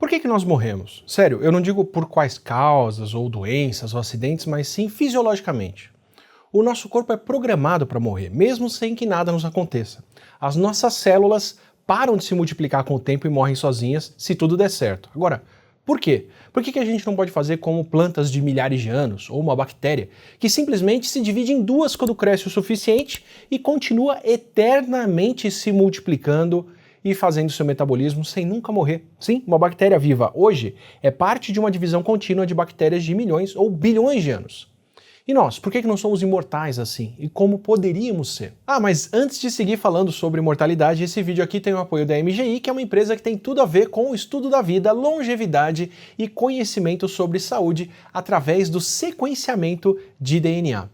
Por que nós morremos? Sério, eu não digo por quais causas, ou doenças, ou acidentes, mas sim fisiologicamente. O nosso corpo é programado para morrer, mesmo sem que nada nos aconteça. As nossas células param de se multiplicar com o tempo e morrem sozinhas, se tudo der certo. Agora, por quê? Por que a gente não pode fazer como plantas de milhares de anos, ou uma bactéria, que simplesmente se divide em duas quando cresce o suficiente e continua eternamente se multiplicando e fazendo seu metabolismo sem nunca morrer? Sim, uma bactéria viva hoje é parte de uma divisão contínua de bactérias de milhões ou bilhões de anos. E nós, por que não somos imortais assim? E como poderíamos ser? Ah, mas antes de seguir falando sobre imortalidade, esse vídeo aqui tem o apoio da MGI, que é uma empresa que tem tudo a ver com o estudo da vida, longevidade e conhecimento sobre saúde através do sequenciamento de DNA.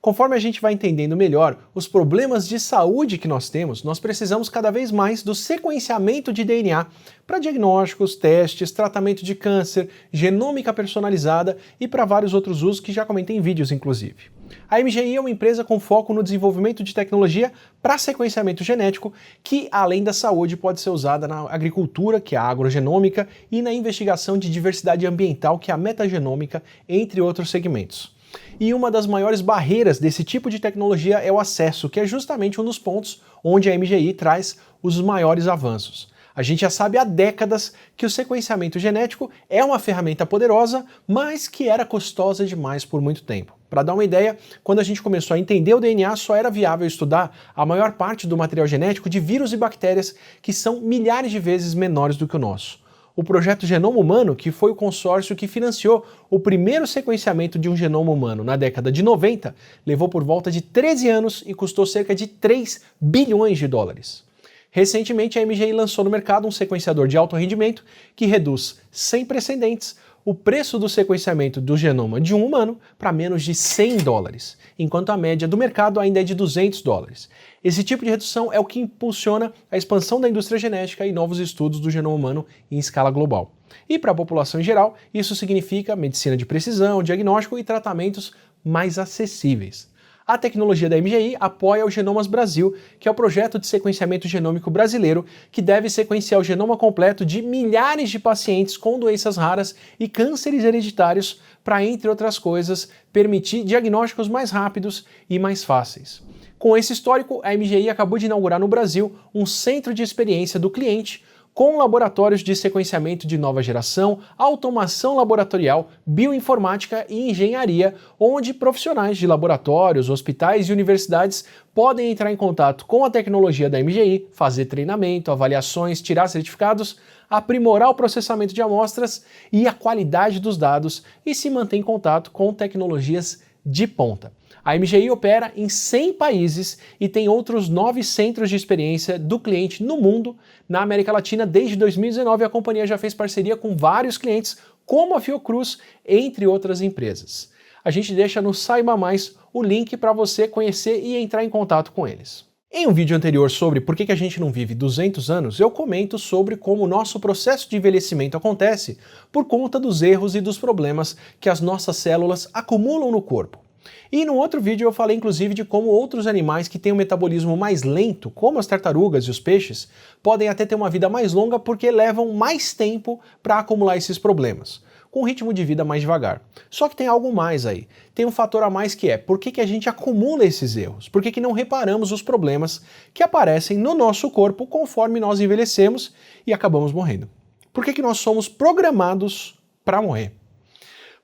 Conforme a gente vai entendendo melhor os problemas de saúde que nós temos, nós precisamos cada vez mais do sequenciamento de DNA para diagnósticos, testes, tratamento de câncer, genômica personalizada e para vários outros usos que já comentei em vídeos, inclusive. A MGI é uma empresa com foco no desenvolvimento de tecnologia para sequenciamento genético que, além da saúde, pode ser usada na agricultura, que é a agrogenômica, e na investigação de diversidade ambiental, que é a metagenômica, entre outros segmentos. E uma das maiores barreiras desse tipo de tecnologia é o acesso, que é justamente um dos pontos onde a MGI traz os maiores avanços. A gente já sabe há décadas que o sequenciamento genético é uma ferramenta poderosa, mas que era custosa demais por muito tempo. Para dar uma ideia, quando a gente começou a entender o DNA, só era viável estudar a maior parte do material genético de vírus e bactérias que são milhares de vezes menores do que o nosso. O projeto Genoma Humano, que foi o consórcio que financiou o primeiro sequenciamento de um genoma humano na década de 90, levou por volta de 13 anos e custou cerca de 3 bilhões de dólares. Recentemente, a MGI lançou no mercado um sequenciador de alto rendimento que reduz, sem precedentes, o preço do sequenciamento do genoma de um humano para menos de 100 dólares, enquanto a média do mercado ainda é de 200 dólares. Esse tipo de redução é o que impulsiona a expansão da indústria genética e novos estudos do genoma humano em escala global. E para a população em geral, isso significa medicina de precisão, diagnóstico e tratamentos mais acessíveis. A tecnologia da MGI apoia o Genomas Brasil, que é o projeto de sequenciamento genômico brasileiro que deve sequenciar o genoma completo de milhares de pacientes com doenças raras e cânceres hereditários para, entre outras coisas, permitir diagnósticos mais rápidos e mais fáceis. Com esse histórico, a MGI acabou de inaugurar no Brasil um centro de experiência do cliente com laboratórios de sequenciamento de nova geração, automação laboratorial, bioinformática e engenharia, onde profissionais de laboratórios, hospitais e universidades podem entrar em contato com a tecnologia da MGI, fazer treinamento, avaliações, tirar certificados, aprimorar o processamento de amostras e a qualidade dos dados e se manter em contato com tecnologias de ponta. A MGI opera em 100 países e tem outros 9 centros de experiência do cliente no mundo. Na América Latina, desde 2019, a companhia já fez parceria com vários clientes, como a Fiocruz, entre outras empresas. A gente deixa no Saiba Mais o link para você conhecer e entrar em contato com eles. Em um vídeo anterior sobre por que a gente não vive 200 anos, eu comento sobre como o nosso processo de envelhecimento acontece por conta dos erros e dos problemas que as nossas células acumulam no corpo. E no outro vídeo eu falei inclusive de como outros animais que têm um metabolismo mais lento, como as tartarugas e os peixes, podem até ter uma vida mais longa porque levam mais tempo para acumular esses problemas, com um ritmo de vida mais devagar. Só que tem algo mais aí. Tem um fator a mais que é por que a gente acumula esses erros? Por que não reparamos os problemas que aparecem no nosso corpo conforme nós envelhecemos e acabamos morrendo? Por que nós somos programados para morrer?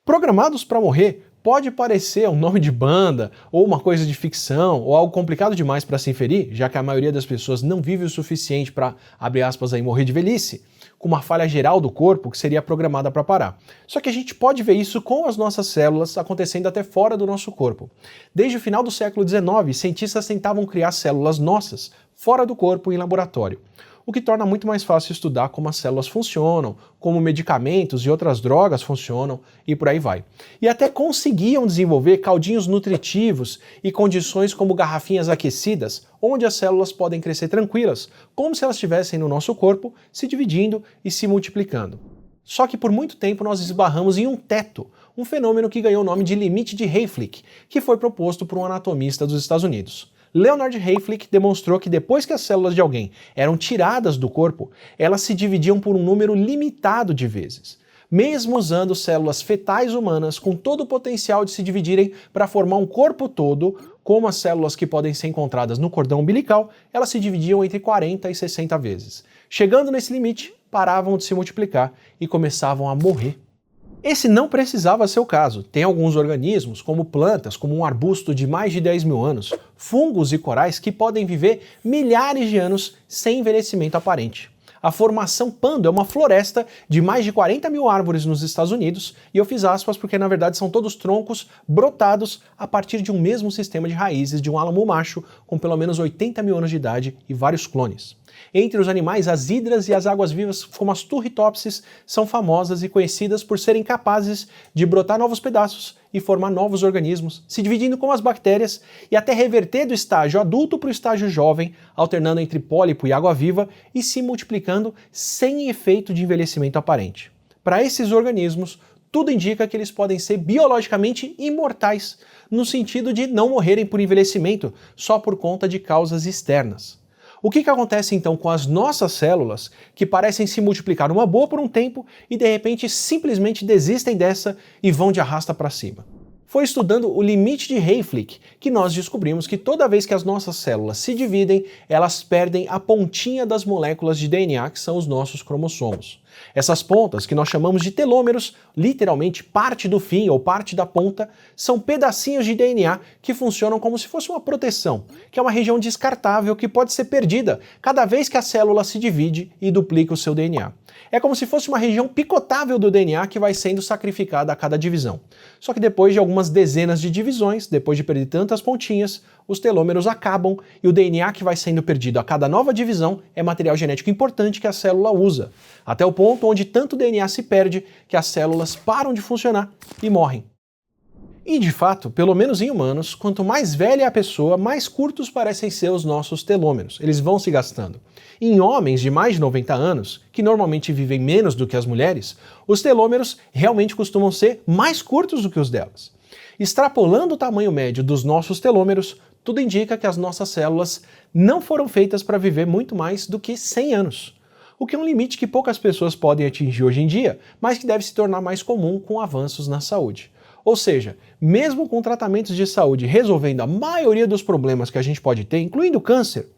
Programados para morrer pode parecer um nome de banda, ou uma coisa de ficção, ou algo complicado demais para se inferir, já que a maioria das pessoas não vive o suficiente para, abre aspas, aí, morrer de velhice, com uma falha geral do corpo que seria programada para parar. Só que a gente pode ver isso com as nossas células acontecendo até fora do nosso corpo. Desde o final do século XIX, cientistas tentavam criar células nossas, fora do corpo, em laboratório, o que torna muito mais fácil estudar como as células funcionam, como medicamentos e outras drogas funcionam e por aí vai. E até conseguiam desenvolver caldinhos nutritivos e condições como garrafinhas aquecidas, onde as células podem crescer tranquilas, como se elas estivessem no nosso corpo, se dividindo e se multiplicando. Só que por muito tempo nós esbarramos em um teto, um fenômeno que ganhou o nome de limite de Hayflick, que foi proposto por um anatomista dos Estados Unidos. Leonard Hayflick demonstrou que depois que as células de alguém eram tiradas do corpo, elas se dividiam por um número limitado de vezes. Mesmo usando células fetais humanas com todo o potencial de se dividirem para formar um corpo todo, como as células que podem ser encontradas no cordão umbilical, elas se dividiam entre 40 e 60 vezes. Chegando nesse limite, paravam de se multiplicar e começavam a morrer. Esse não precisava ser o caso. Tem alguns organismos, como plantas, como um arbusto de mais de 10 mil anos, fungos e corais que podem viver milhares de anos sem envelhecimento aparente. A formação Pando é uma floresta de mais de 40 mil árvores nos Estados Unidos, e eu fiz aspas porque na verdade são todos troncos brotados a partir de um mesmo sistema de raízes de um álamo macho com pelo menos 80 mil anos de idade e vários clones. Entre os animais, as hidras e as águas-vivas, como as turritopsis, são famosas e conhecidas por serem capazes de brotar novos pedaços e formar novos organismos, se dividindo como as bactérias e até reverter do estágio adulto para o estágio jovem, alternando entre pólipo e água-viva e se multiplicando sem efeito de envelhecimento aparente. Para esses organismos, tudo indica que eles podem ser biologicamente imortais, no sentido de não morrerem por envelhecimento só por conta de causas externas. O que acontece então com as nossas células que parecem se multiplicar numa boa por um tempo e de repente simplesmente desistem dessa e vão de arrasta para cima? Foi estudando o limite de Hayflick que nós descobrimos que toda vez que as nossas células se dividem, elas perdem a pontinha das moléculas de DNA que são os nossos cromossomos. Essas pontas, que nós chamamos de telômeros, literalmente parte do fim ou parte da ponta, são pedacinhos de DNA que funcionam como se fosse uma proteção, que é uma região descartável que pode ser perdida cada vez que a célula se divide e duplica o seu DNA. É como se fosse uma região picotável do DNA que vai sendo sacrificada a cada divisão. Só que depois de algumas dezenas de divisões, depois de perder tantas pontinhas, os telômeros acabam e o DNA que vai sendo perdido a cada nova divisão é material genético importante que a célula usa, até o ponto onde tanto DNA se perde que as células param de funcionar e morrem. E de fato, pelo menos em humanos, quanto mais velha é a pessoa, mais curtos parecem ser os nossos telômeros. Eles vão se gastando. Em homens de mais de 90 anos, que normalmente vivem menos do que as mulheres, os telômeros realmente costumam ser mais curtos do que os delas. Extrapolando o tamanho médio dos nossos telômeros, tudo indica que as nossas células não foram feitas para viver muito mais do que 100 anos. O que é um limite que poucas pessoas podem atingir hoje em dia, mas que deve se tornar mais comum com avanços na saúde. Ou seja, mesmo com tratamentos de saúde resolvendo a maioria dos problemas que a gente pode ter, incluindo o câncer,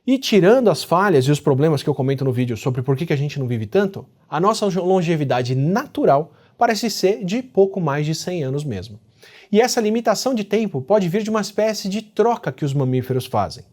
e tirando as falhas e os problemas que eu comento no vídeo sobre por que a gente não vive tanto, a nossa longevidade natural parece ser de pouco mais de 100 anos mesmo. E essa limitação de tempo pode vir de uma espécie de troca que os mamíferos fazem.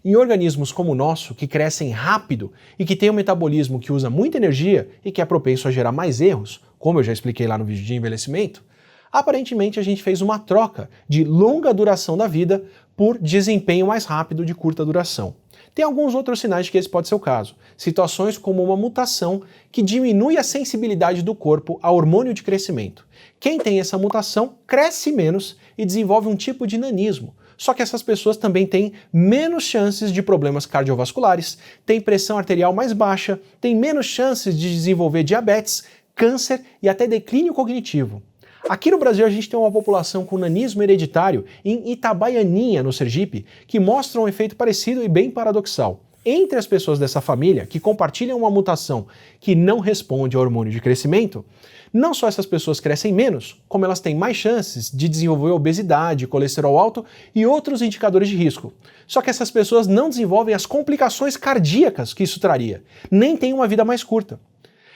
Em organismos como o nosso, que crescem rápido e que têm um metabolismo que usa muita energia e que é propenso a gerar mais erros, como eu já expliquei lá no vídeo de envelhecimento, aparentemente a gente fez uma troca de longa duração da vida por desempenho mais rápido de curta duração. Tem alguns outros sinais de que esse pode ser o caso. Situações como uma mutação que diminui a sensibilidade do corpo ao hormônio de crescimento. Quem tem essa mutação cresce menos e desenvolve um tipo de nanismo. Só que essas pessoas também têm menos chances de problemas cardiovasculares, têm pressão arterial mais baixa, têm menos chances de desenvolver diabetes, câncer e até declínio cognitivo. Aqui no Brasil a gente tem uma população com nanismo hereditário em Itabaianinha, no Sergipe, que mostra um efeito parecido e bem paradoxal. Entre as pessoas dessa família, que compartilham uma mutação que não responde ao hormônio de crescimento, não só essas pessoas crescem menos, como elas têm mais chances de desenvolver obesidade, colesterol alto e outros indicadores de risco. Só que essas pessoas não desenvolvem as complicações cardíacas que isso traria, nem têm uma vida mais curta.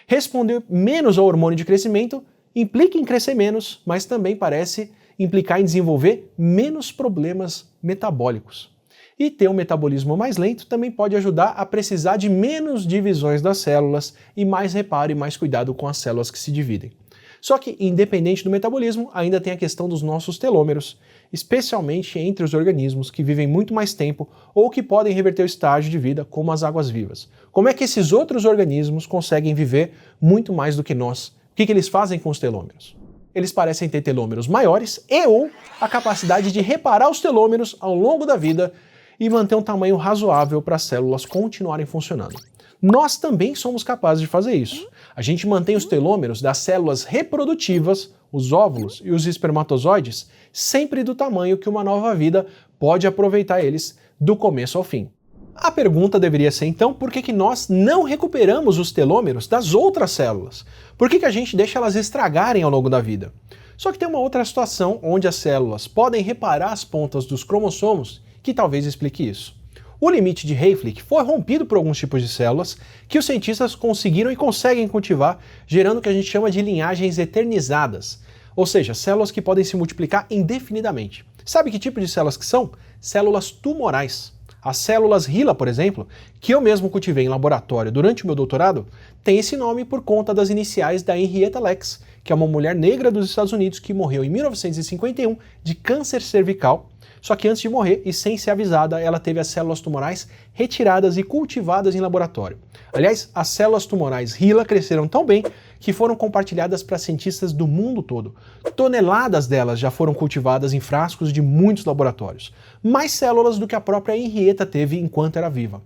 Responder menos ao hormônio de crescimento implica em crescer menos, mas também parece implicar em desenvolver menos problemas metabólicos. E ter um metabolismo mais lento também pode ajudar a precisar de menos divisões das células e mais reparo e mais cuidado com as células que se dividem. Só que, independente do metabolismo, ainda tem a questão dos nossos telômeros, especialmente entre os organismos que vivem muito mais tempo ou que podem reverter o estágio de vida, como as águas-vivas. Como é que esses outros organismos conseguem viver muito mais do que nós? O que eles fazem com os telômeros? Eles parecem ter telômeros maiores e ou a capacidade de reparar os telômeros ao longo da vida e manter um tamanho razoável para as células continuarem funcionando. Nós também somos capazes de fazer isso. A gente mantém os telômeros das células reprodutivas, os óvulos e os espermatozoides, sempre do tamanho que uma nova vida pode aproveitar eles do começo ao fim. A pergunta deveria ser então, por que nós não recuperamos os telômeros das outras células? Por que a gente deixa elas estragarem ao longo da vida? Só que tem uma outra situação onde as células podem reparar as pontas dos cromossomos que talvez explique isso. O limite de Hayflick foi rompido por alguns tipos de células que os cientistas conseguiram e conseguem cultivar, gerando o que a gente chama de linhagens eternizadas, ou seja, células que podem se multiplicar indefinidamente. Sabe que tipo de células que são? Células tumorais. As células HeLa, por exemplo, que eu mesmo cultivei em laboratório durante o meu doutorado, tem esse nome por conta das iniciais da Henrietta Lacks, que é uma mulher negra dos Estados Unidos que morreu em 1951 de câncer cervical. Só que antes de morrer, e sem ser avisada, ela teve as células tumorais retiradas e cultivadas em laboratório. Aliás, as células tumorais HeLa cresceram tão bem que foram compartilhadas para cientistas do mundo todo. Toneladas delas já foram cultivadas em frascos de muitos laboratórios. Mais células do que a própria Henrietta teve enquanto era viva.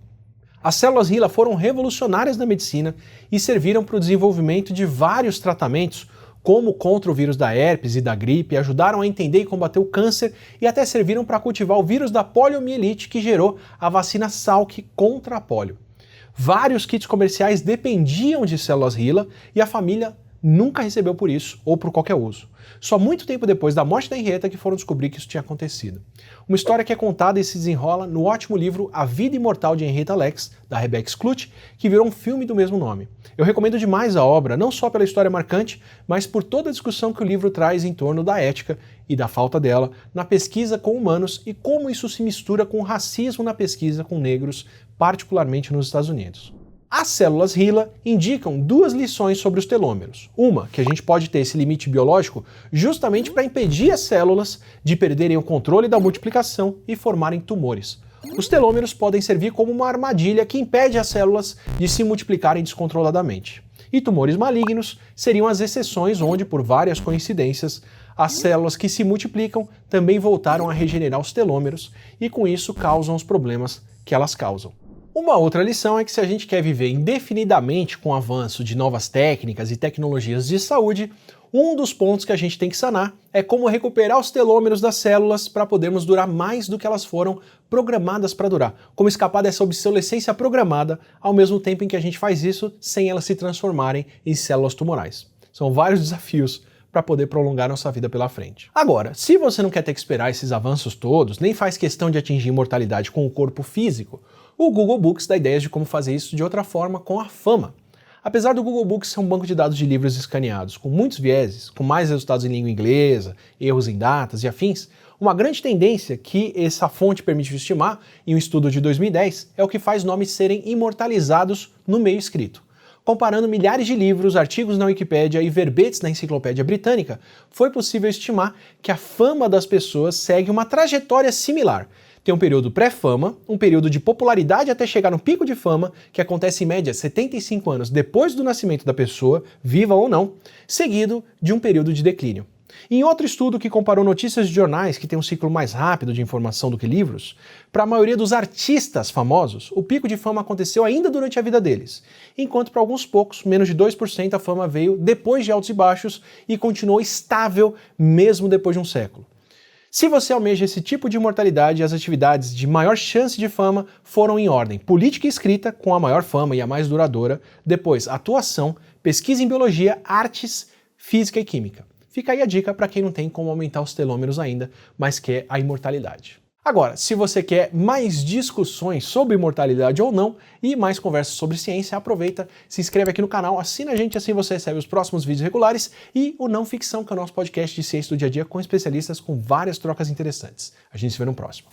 As células HeLa foram revolucionárias na medicina e serviram para o desenvolvimento de vários tratamentos, como contra o vírus da herpes e da gripe, ajudaram a entender e combater o câncer e até serviram para cultivar o vírus da poliomielite que gerou a vacina Salk contra a polio. Vários kits comerciais dependiam de células HeLa e a família nunca recebeu por isso ou por qualquer uso. Só muito tempo depois da morte da Henrietta que foram descobrir que isso tinha acontecido. Uma história que é contada e se desenrola no ótimo livro A Vida Imortal de Henrietta Lacks, da Rebecca Skloot, que virou um filme do mesmo nome. Eu recomendo demais a obra, não só pela história marcante, mas por toda a discussão que o livro traz em torno da ética e da falta dela na pesquisa com humanos e como isso se mistura com o racismo na pesquisa com negros, particularmente nos Estados Unidos. As células HeLa indicam duas lições sobre os telômeros. Uma, que a gente pode ter esse limite biológico justamente para impedir as células de perderem o controle da multiplicação e formarem tumores. Os telômeros podem servir como uma armadilha que impede as células de se multiplicarem descontroladamente. E tumores malignos seriam as exceções onde, por várias coincidências, as células que se multiplicam também voltaram a regenerar os telômeros e com isso causam os problemas que elas causam. Uma outra lição é que se a gente quer viver indefinidamente com o avanço de novas técnicas e tecnologias de saúde, um dos pontos que a gente tem que sanar é como recuperar os telômeros das células para podermos durar mais do que elas foram programadas para durar. Como escapar dessa obsolescência programada ao mesmo tempo em que a gente faz isso sem elas se transformarem em células tumorais. São vários desafios para poder prolongar nossa vida pela frente. Agora, se você não quer ter que esperar esses avanços todos, nem faz questão de atingir imortalidade com o corpo físico, o Google Books dá ideias de como fazer isso de outra forma com a fama. Apesar do Google Books ser um banco de dados de livros escaneados com muitos vieses, com mais resultados em língua inglesa, erros em datas e afins, uma grande tendência que essa fonte permitiu estimar em um estudo de 2010 é o que faz nomes serem imortalizados no meio escrito. Comparando milhares de livros, artigos na Wikipédia e verbetes na Enciclopédia Britânica, foi possível estimar que a fama das pessoas segue uma trajetória similar. Tem um período pré-fama, um período de popularidade até chegar no pico de fama, que acontece em média 75 anos depois do nascimento da pessoa, viva ou não, seguido de um período de declínio. Em outro estudo que comparou notícias de jornais, que tem um ciclo mais rápido de informação do que livros, para a maioria dos artistas famosos, o pico de fama aconteceu ainda durante a vida deles, enquanto para alguns poucos, menos de 2%, a fama veio depois de altos e baixos e continuou estável mesmo depois de um século. Se você almeja esse tipo de imortalidade, as atividades de maior chance de fama foram em ordem: política e escrita, com a maior fama e a mais duradoura, depois atuação, pesquisa em biologia, artes, física e química. Fica aí a dica para quem não tem como aumentar os telômeros ainda, mas quer a imortalidade. Agora, se você quer mais discussões sobre imortalidade ou não e mais conversas sobre ciência, aproveita, se inscreve aqui no canal, assina a gente, assim você recebe os próximos vídeos regulares e o Não Ficção, que é o nosso podcast de ciência do dia a dia com especialistas com várias trocas interessantes. A gente se vê no próximo.